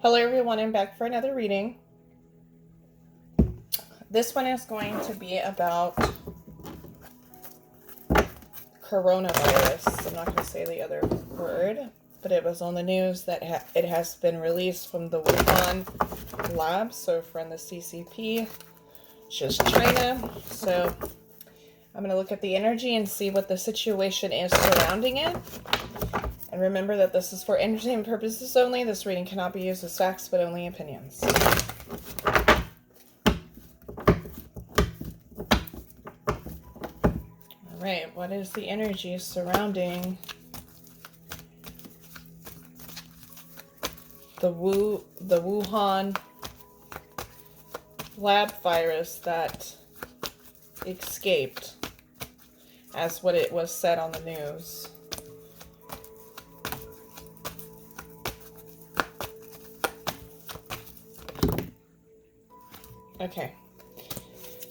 Hello everyone, I'm back for another reading. This one is going to be about coronavirus. I'm not going to say the other word, but it was on the news that it has been released from the Wuhan lab, so from the CCP, which is China. So I'm going to look at the energy and see what the situation is surrounding it. And remember that this is for entertainment purposes only. This reading cannot be used as facts, but only opinions. Alright, what is the energy surrounding the Wuhan lab virus that escaped, as what it was said on the news? Okay,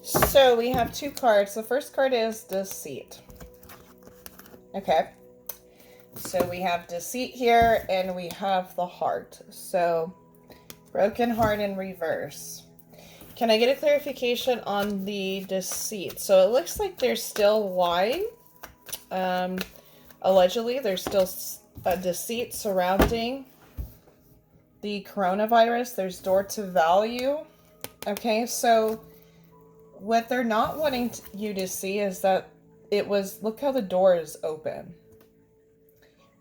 so we have two cards. The first card is deceit. Okay, so we have deceit here, and we have the heart. So broken heart in reverse. Can I get a clarification on the deceit? So it looks like there's still lying. Allegedly, there's still a deceit surrounding the coronavirus. There's door to value. Okay, so what they're not wanting you to see is that it was, look how the door is open,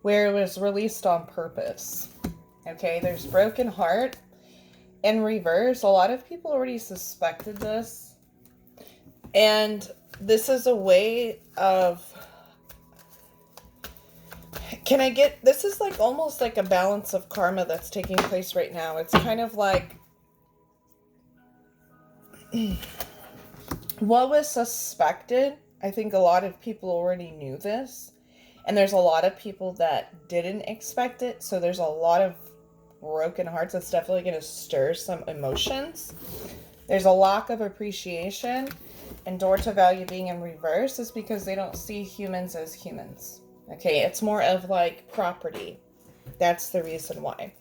where it was released on purpose. Okay, there's broken heart in reverse. A lot of people already suspected this, and this is a way of, this is like almost like a balance of karma that's taking place right now. It's kind of like what was suspected. I think a lot of people already knew this, and there's a lot of people that didn't expect it, so there's a lot of broken hearts. That's definitely going to stir some emotions. There's a lack of appreciation, and door to value being in reverse is because they don't see humans as humans. Okay, it's more of like property. That's the reason why.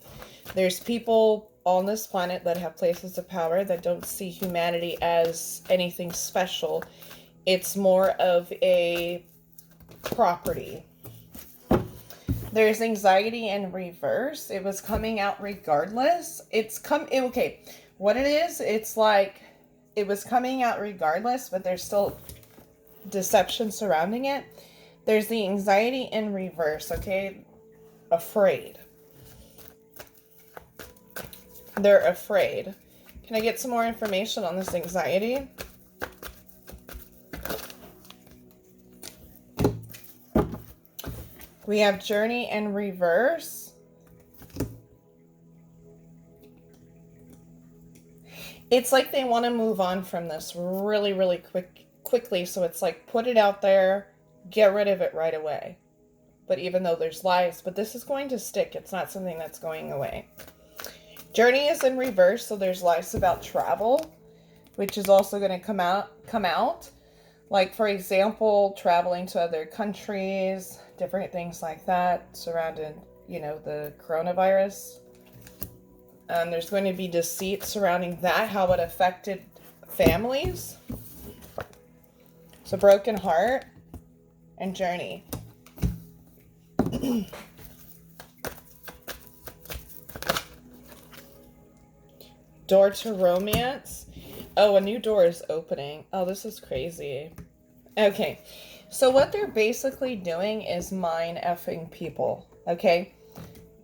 There's people on this planet that have places of power that don't see humanity as anything special. It's more of a property. There's anxiety in reverse. It was coming out regardless. Okay, what it is, it's like it was coming out regardless, but there's still deception surrounding it. There's the anxiety in reverse, okay? Afraid. They're afraid. Can I get some more information on this anxiety? We have journey in reverse. It's like they want to move on from this really, really quickly. So it's like, put it out there, get rid of it right away. But even though there's lies, but this is going to stick. It's not something that's going away. Journey is in reverse, so there's lies about travel, which is also going to come out. Like, for example, traveling to other countries, different things like that surrounding, the coronavirus. There's going to be deceit surrounding that, how it affected families. So broken heart and journey. Door to romance. Oh, a new door is opening. Oh, this is crazy. Okay, so what they're basically doing is mind effing people, okay?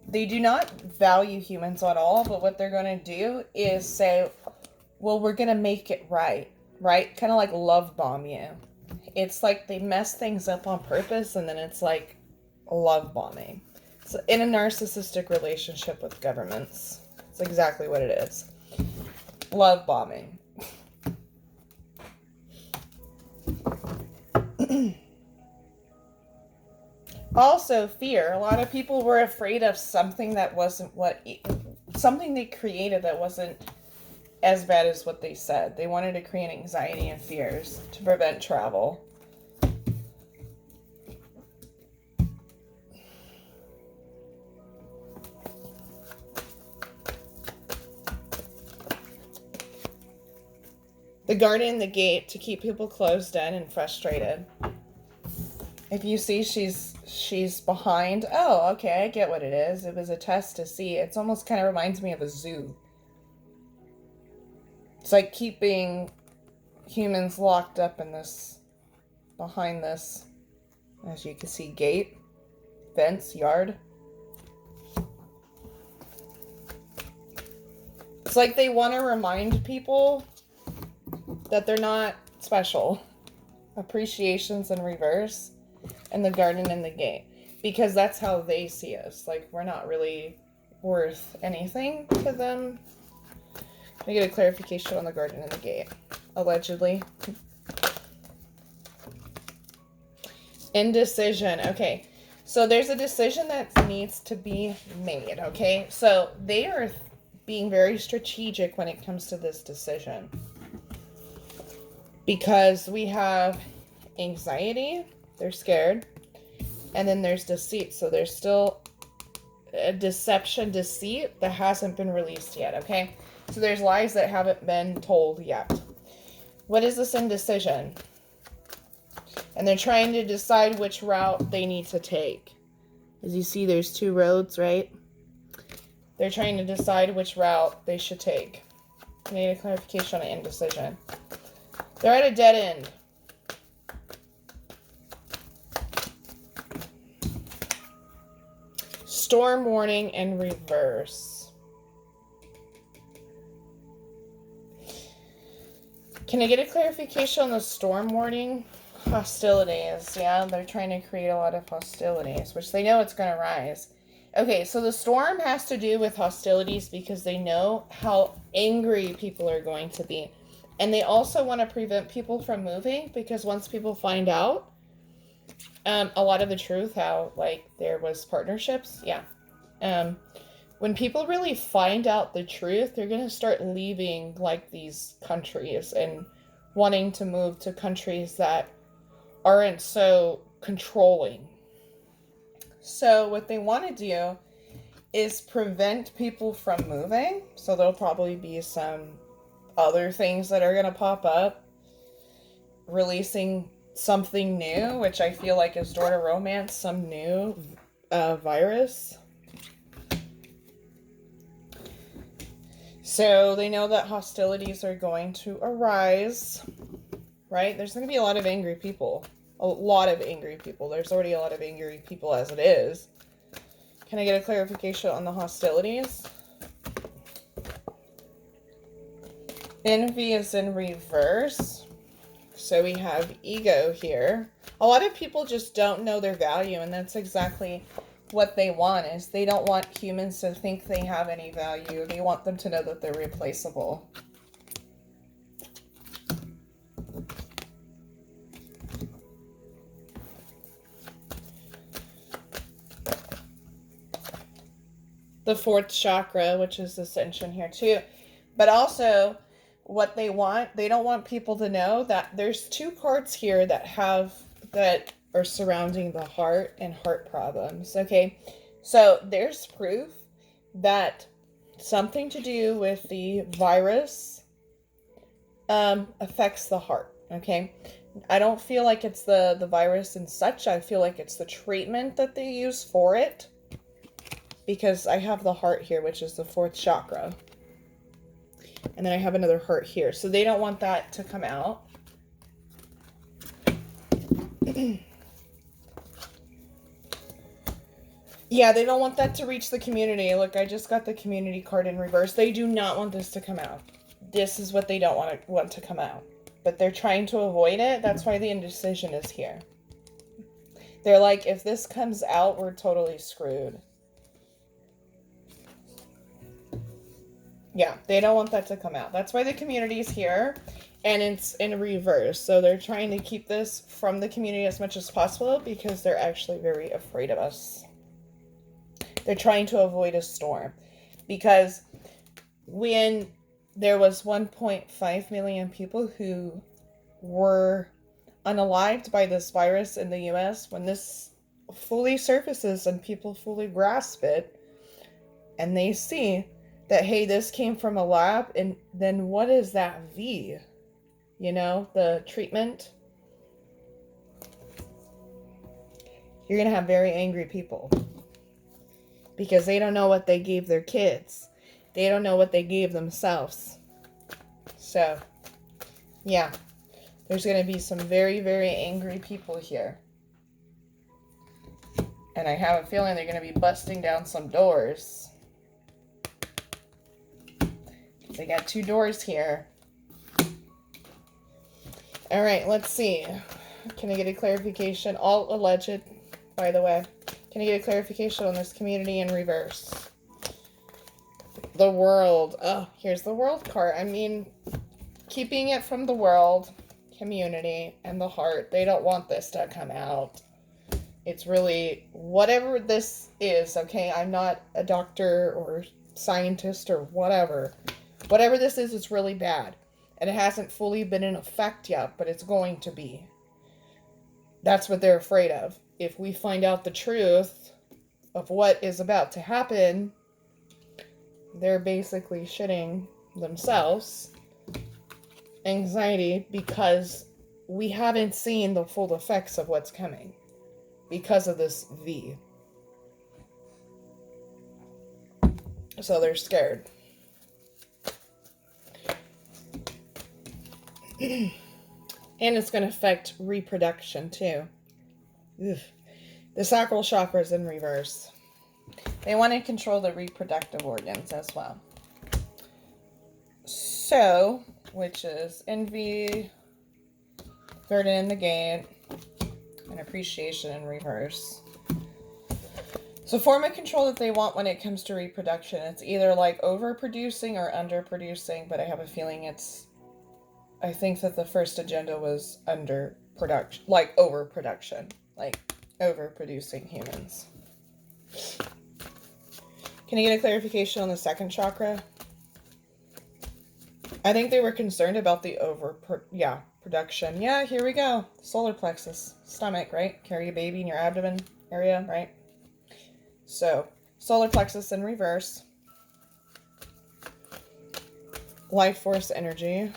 They do not value humans at all, but what they're going to do is say, well, we're going to make it right? Kind of like love bomb you. It's like they mess things up on purpose, and then it's like love bombing. It's in a narcissistic relationship with governments. It's exactly what it is. Love bombing. Also, fear. A lot of people were afraid of something that wasn't something they created that wasn't as bad as what they said. They wanted to create anxiety and fears to prevent travel. The guardian, the gate, to keep people closed in and frustrated. If you see she's behind, oh, okay, I get what it is. It was a test to see. It's almost kind of reminds me of a zoo. It's like keeping humans locked up in this, behind this, as you can see, gate, fence, yard. It's like they want to remind people that they're not special. Appreciation's in reverse, and the garden and the gate. Because that's how they see us. Like, we're not really worth anything to them. Can I get a clarification on the garden and the gate? Allegedly. Indecision. Okay. So there's a decision that needs to be made. Okay. So they are being very strategic when it comes to this decision. Because we have anxiety, they're scared, and then there's deceit. So there's still a deception, deceit that hasn't been released yet, okay? So there's lies that haven't been told yet. What is this indecision? And they're trying to decide which route they need to take. As you see, there's two roads, right? They're trying to decide which route they should take. I need a clarification on indecision. They're at a dead end. Storm warning in reverse. Can I get a clarification on the storm warning? Hostilities. Yeah, they're trying to create a lot of hostilities, which they know it's going to rise. Okay, so the storm has to do with hostilities because they know how angry people are going to be. And they also want to prevent people from moving because once people find out a lot of the truth, how, like, there was partnerships, yeah. When people really find out the truth, they're going to start leaving, like, these countries and wanting to move to countries that aren't so controlling. So what they want to do is prevent people from moving. So there'll probably be some other things that are going to pop up, releasing something new, which I feel like is Door to Romance, some new virus. So they know that hostilities are going to arise, right? There's going to be a lot of angry people. A lot of angry people. There's already a lot of angry people as it is. Can I get a clarification on the hostilities? Envy is in reverse. So we have ego here. A lot of people just don't know their value, and that's exactly what they want. Is they don't want humans to think they have any value. They want them to know that they're replaceable. The fourth chakra, which is ascension here too. But also what they want, they don't want people to know that there's two cards here that are surrounding the heart and heart problems. Okay, so there's proof that something to do with the virus affects the heart. Okay, I don't feel like it's the virus and such. I feel like it's the treatment that they use for it, because I have the heart here, which is the fourth chakra. And then I have another heart here. So they don't want that to come out. Yeah, they don't want that to reach the community. Look, I just got the community card in reverse. They do not want this to come out. This is what they don't want to come out. But they're trying to avoid it. That's why the indecision is here. They're like, if this comes out, we're totally screwed. Yeah, they don't want that to come out. That's why the community is here, and it's in reverse. So they're trying to keep this from the community as much as possible because they're actually very afraid of us. They're trying to avoid a storm because when there was 1.5 million people who were unalived by this virus in the US, when this fully surfaces and people fully grasp it and they see that, hey, this came from a lab, and then what is that V? you know, the treatment, you're going to have very angry people because they don't know what they gave their kids. They don't know what they gave themselves. So, yeah, there's going to be some very, very angry people here. And I have a feeling they're going to be busting down some doors. They got 2 doors here. All right, let's see. Can I get a clarification? All alleged, by the way. Can I get a clarification on this community in reverse? The world. Oh, here's the world card. I mean, keeping it from the world, community, and the heart. They don't want this to come out. It's really, whatever this is, okay? I'm not a doctor or scientist or whatever. Whatever this is, it's really bad. And it hasn't fully been in effect yet, but it's going to be. That's what they're afraid of. If we find out the truth of what is about to happen, they're basically shitting themselves. Anxiety, because we haven't seen the full effects of what's coming. Because of this V. So they're scared. And it's going to affect reproduction too. Ugh. The sacral chakra is in reverse. They want to control the reproductive organs as well. So, which is envy, burden in the gate, and appreciation in reverse. So form of control that they want when it comes to reproduction, it's either like overproducing or underproducing, but I have a feeling I think that the first agenda was underproduction, like overproduction, like overproducing humans. Can you get a clarification on the second chakra? I think they were concerned about the production. Yeah, here we go. Solar plexus, stomach, right? Carry a baby in your abdomen area, right? So, solar plexus in reverse. Life force energy.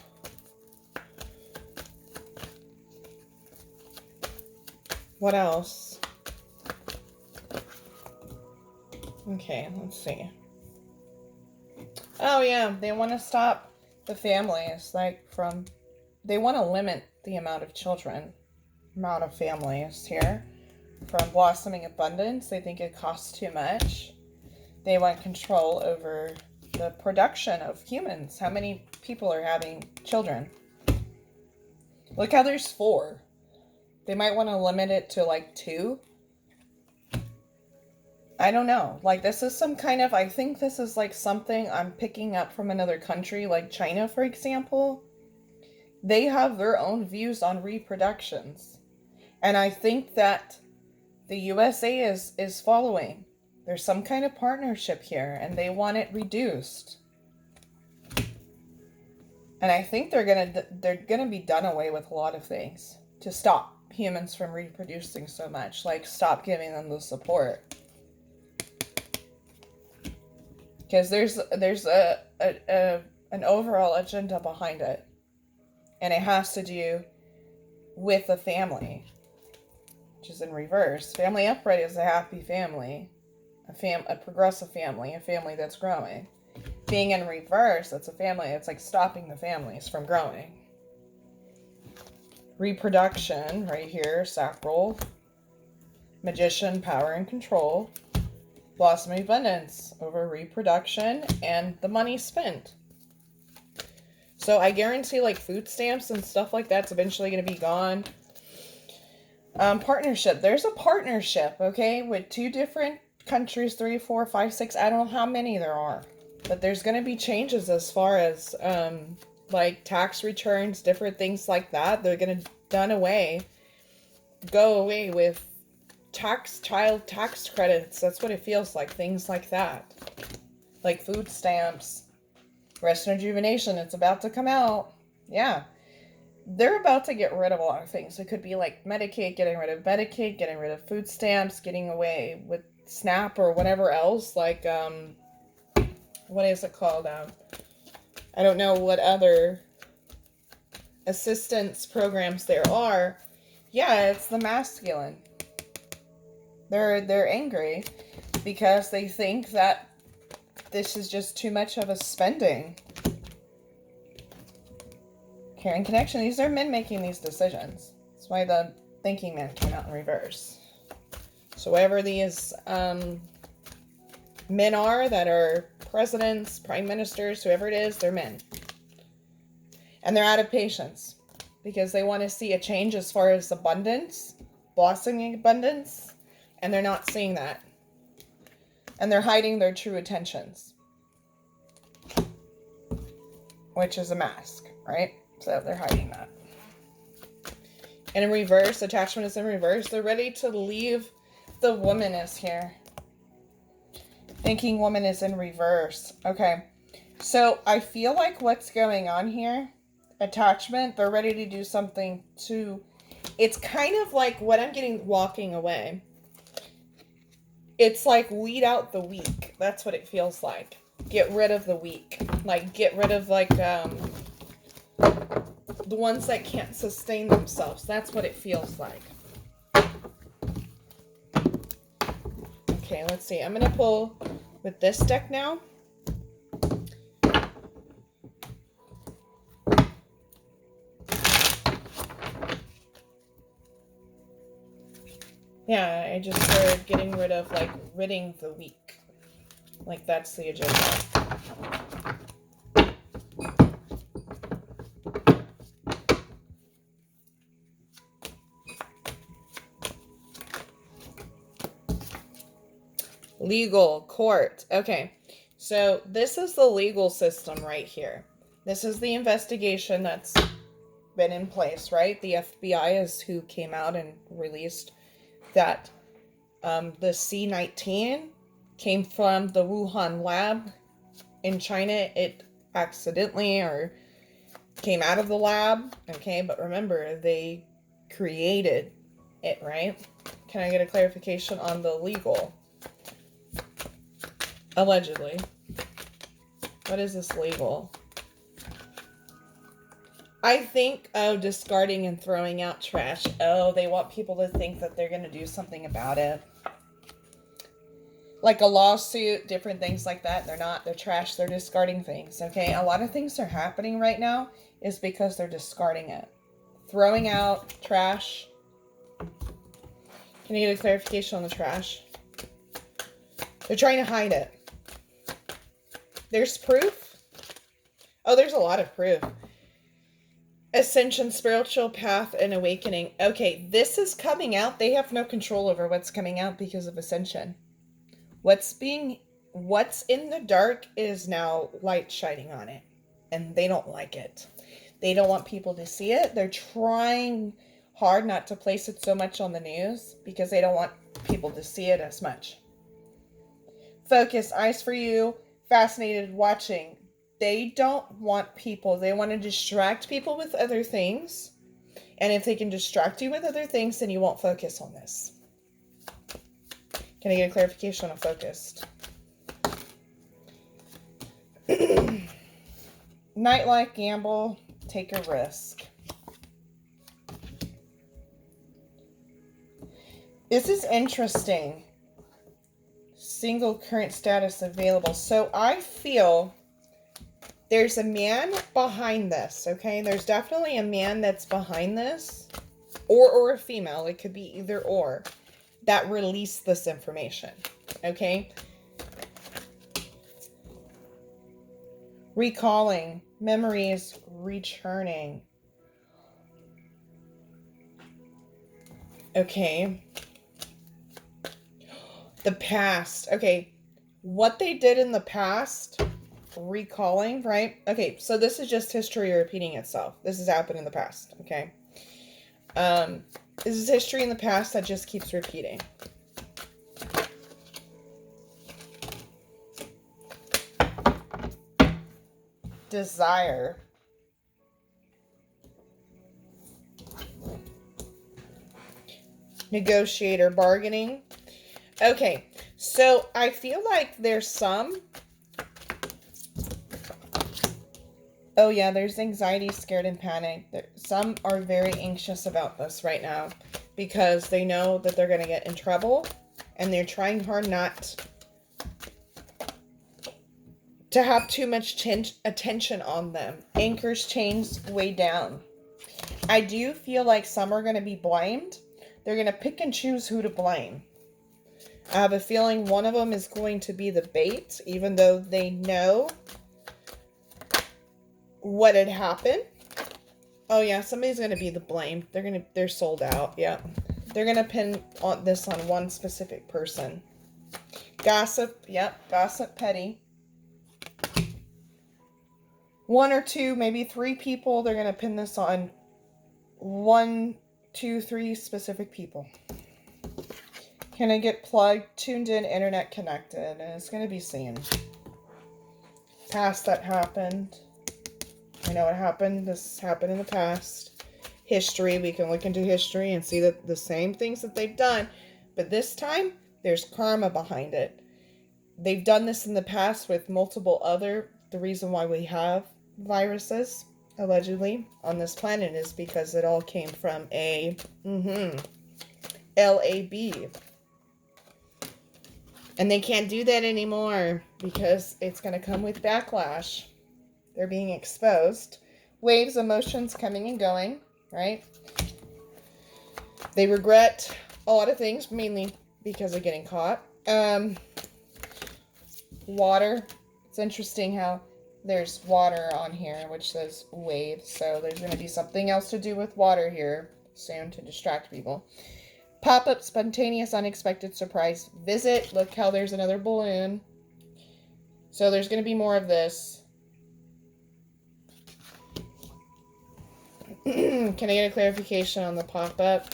What else? Okay, let's see. Oh yeah, they want to stop the families, they want to limit the amount of children, amount of families here from blossoming abundance. They think it costs too much. They want control over the production of humans. How many people are having children? Look how there's 4. They might want to limit it to like 2. I don't know. Like, this is some kind of, I think this is like something I'm picking up from another country, like China, for example. They have their own views on reproductions. And I think that the USA is following. There's some kind of partnership here, and they want it reduced. And I think they're gonna be done away with a lot of things to stop humans from reproducing so much. Like, stop giving them the support. Because there's an overall agenda behind it. And it has to do with the family, which is in reverse. Family upright is a happy family, a progressive family, a family that's growing. Being in reverse, that's a family. It's like stopping the families from growing. Reproduction, right here, sacral, magician, power and control, blossoming abundance over reproduction, and the money spent. So I guarantee like food stamps and stuff like that's eventually going to be gone. Partnership. There's a partnership, okay, with 2 different countries, 3, 4, 5, 6. I don't know how many there are. But there's going to be changes as far as like tax returns, different things like that. They're going to go away with child tax credits. That's what it feels like. Things like that. Like food stamps. Rest and rejuvenation, it's about to come out. Yeah. They're about to get rid of a lot of things. It could be like Medicaid, getting rid of Medicaid, getting rid of food stamps, getting away with SNAP or whatever else. Like, what is it called? I don't know what other assistance programs there are, yeah, it's the masculine. They're angry because they think that this is just too much of a spending. Caring connection. These are men making these decisions. That's why the thinking man came out in reverse. So whatever these men are that are presidents, prime ministers, whoever it is, they're men. And they're out of patience because they want to see a change as far as abundance, blossoming abundance, and they're not seeing that. And they're hiding their true intentions, which is a mask, right? So they're hiding that. And in reverse, attachment is in reverse. They're ready to leave. The woman is here. Thinking woman is in reverse. Okay. So I feel like what's going on here, attachment, they're ready to do something to, it's kind of like what I'm getting walking away. It's like weed out the weak. That's what it feels like. Get rid of the weak. Like get rid of like the ones that can't sustain themselves. That's what it feels like. Okay, let's see. I'm going to pull with this deck now. Yeah, I just started getting rid of, like, ridding the weak. Like, that's the agenda. Legal, court. Okay, so this is the legal system right here. This is the investigation that's been in place, right? The FBI is who came out and released that the C19 came from the Wuhan lab in China. It accidentally or came out of the lab, okay? But remember, they created it, right? Can I get a clarification on the legal? Allegedly. What is this legal? I think, oh, discarding and throwing out trash. Oh, they want people to think that they're going to do something about it. Like a lawsuit, different things like that. They're not. They're trash. They're discarding things, okay? A lot of things are happening right now is because they're discarding it. Throwing out trash. Can you get a clarification on the trash? They're trying to hide it. There's proof. Oh, there's a lot of proof. Ascension, spiritual path, and awakening. Okay, this is coming out. They have no control over what's coming out because of ascension. What's in the dark is now light shining on it. And they don't like it. They don't want people to see it. They're trying hard not to place it so much on the news because they don't want people to see it as much. Focus, eyes for you, fascinated, watching. They don't want people. They want to distract people with other things. And if they can distract you with other things, then you won't focus on this. Can I get a clarification on focused? Nightlife, gamble, take a risk. This is interesting. Single current status available. So I feel there's a man behind this, okay? There's definitely a man that's behind this. Or a female. It could be either or. That released this information, okay? Recalling. Memories returning. Okay. The past. Okay. What they did in the past, recalling, right? Okay, so this is just history repeating itself. This has happened in the past, okay? This is history in the past that just keeps repeating. Desire. Negotiator, bargaining. Okay, so I feel like there's some. Oh yeah, there's anxiety, scared, and panic. some are very anxious about this right now because they know that they're going to get in trouble, and they're trying hard not to have too much attention on them. Anchors chains way down. I do feel like some are going to be blamed. They're going to pick and choose who to blame. I have a feeling one of them is going to be the bait, even though they know what had happened. Oh yeah, somebody's going to be the blame. They're sold out. Yeah. They're going to pin this on one specific person. Gossip. Yep. Gossip petty. One or two, maybe three people. They're going to pin this on 1, 2, 3 specific people. Can I get plugged, tuned in, internet connected? And it's going to be seen. Past that happened. I know it happened. This happened in the past. History. We can look into history and see that the same things that they've done. But this time, there's karma behind it. They've done this in the past with multiple other. The reason why we have viruses, allegedly, on this planet is because it all came from a LAB. And they can't do that anymore because it's going to come with backlash. They're being exposed. Waves, emotions coming and going, right? They regret a lot of things, mainly because of getting caught. Water. It's interesting how there's water on here, which says waves. So there's going to be something else to do with water here soon to distract people. Pop-up, spontaneous, unexpected surprise visit. Look how there's another balloon. So there's going to be more of this. Can I get a clarification on the pop-up?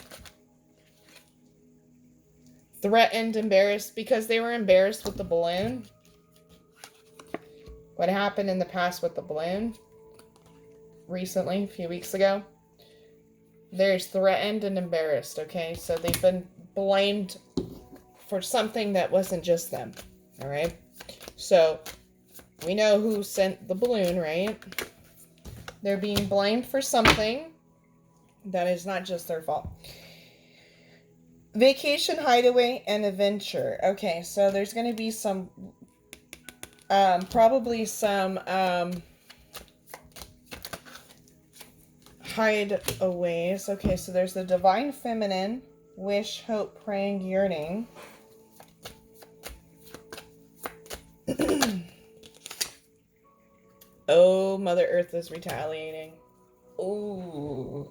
Threatened, embarrassed, because they were embarrassed with the balloon. What happened in the past with the balloon recently, a few weeks ago. There's threatened and embarrassed, okay? So they've been blamed for something that wasn't just them, all right? So we know who sent the balloon, right? They're being blamed for something that is not just their fault. Vacation, hideaway, and adventure. Okay, so there's going to be some, probably some hideaways. Okay, so there's the divine feminine, wish, hope, praying, yearning. Oh, Mother Earth is retaliating. Ooh.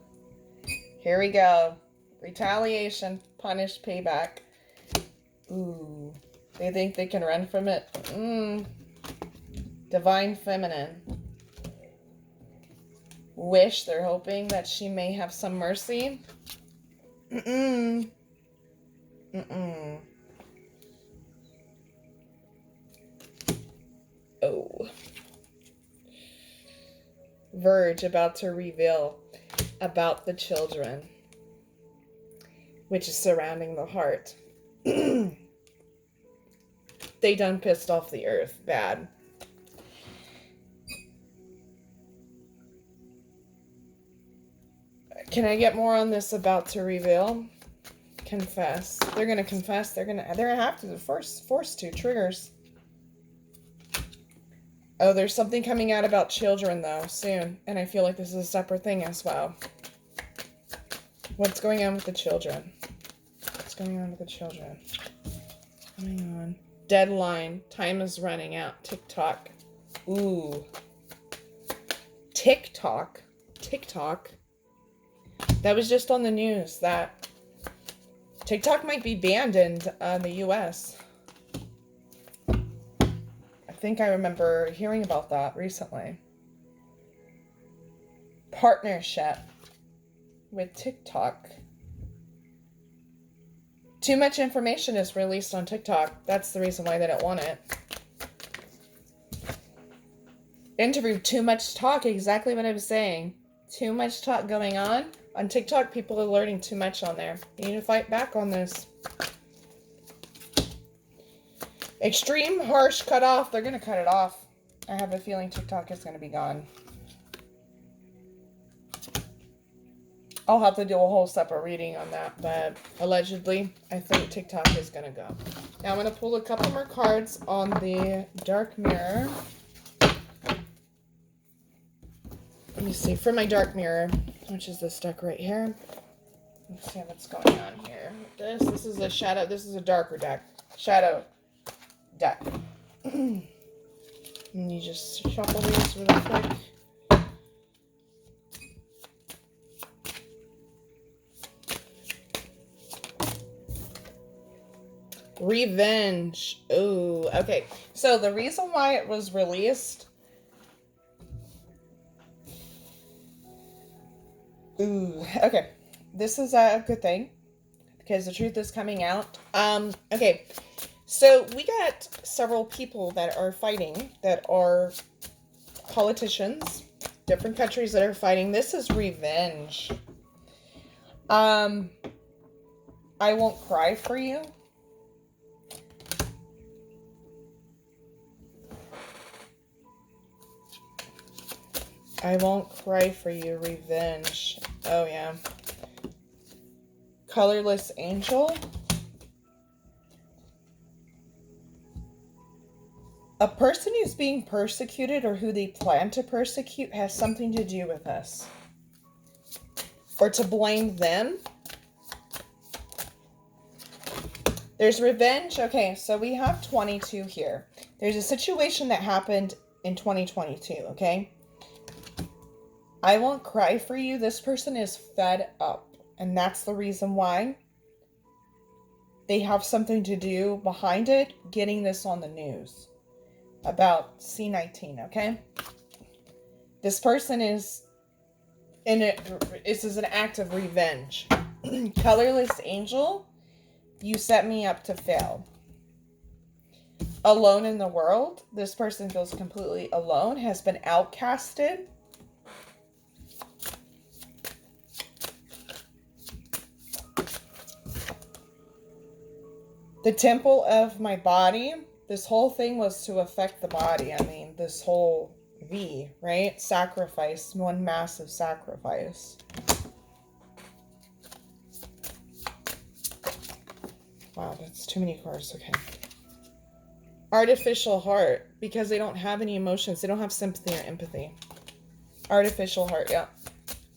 Here we go. Retaliation, punish, payback. Ooh. They think they can run from it. Divine feminine. Wish, they're hoping that she may have some mercy. Oh. Verge, about to reveal about the children, which is surrounding the heart. They done pissed off the earth bad. Can I get more on this about to reveal? Confess. They're gonna confess. They're gonna have to. Forced to. Triggers. Oh, there's something coming out about children, though, soon. And I feel like this is a separate thing as well. What's going on with the children? What's going on with the children? Hang on. Deadline. Time is running out. TikTok. Ooh. TikTok. That was just on the news that TikTok might be banned in the U.S. I think I remember hearing about that recently. Partnership with TikTok. Too much information is released on TikTok. That's the reason why they don't want it. Interview, too much talk. Exactly what I was saying. Too much talk going on. On TikTok, people are learning too much on there. You need to fight back on this. Extreme, harsh, cut off. They're going to cut it off. I have a feeling TikTok is going to be gone. I'll have to do a whole separate reading on that, but allegedly, I think TikTok is going to go. Now I'm going to pull a couple more cards on the dark mirror. Let me see, for my dark mirror, which is this deck right here. Let's see what's going on here. This is a shadow, this is a darker deck. Shadow deck. And you just shuffle these really quick. Revenge. Ooh, okay. So the reason why it was released. Ooh, okay. This is a good thing because the truth is coming out. Okay. So we got several people that are fighting, that are politicians, different countries that are fighting. This is revenge. I won't cry for you. I won't cry for you, revenge. Oh, yeah. Colorless angel. A person who's being persecuted or who they plan to persecute has something to do with us. Or to blame them. There's revenge. Okay, so we have 22 here. There's a situation that happened in 2022, okay? I won't cry for you. This person is fed up. And that's the reason why they have something to do behind it, getting this on the news about C19, okay? This person is in it. This is an act of revenge. Colorless angel, you set me up to fail. Alone in the world, this person feels completely alone, has been outcasted. The temple of my body, this whole thing was to affect the body. I mean, this whole V, right? Sacrifice, one massive sacrifice. Wow, that's too many cards. Okay. Artificial heart, because they don't have any emotions. They don't have sympathy or empathy. Artificial heart, yeah.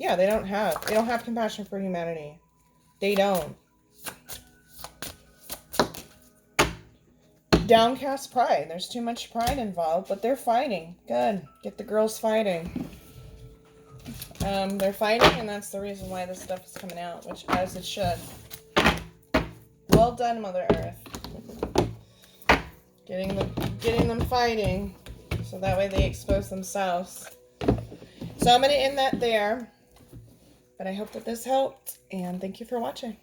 Yeah, they don't have compassion for humanity. They don't. Downcast pride. There's too much pride involved, but they're fighting. Good. Get the girls fighting. They're fighting, and that's the reason why this stuff is coming out, which as it should. Well done, Mother Earth. Getting them fighting, so that way they expose themselves. So I'm going to end that there. But I hope that this helped, and thank you for watching.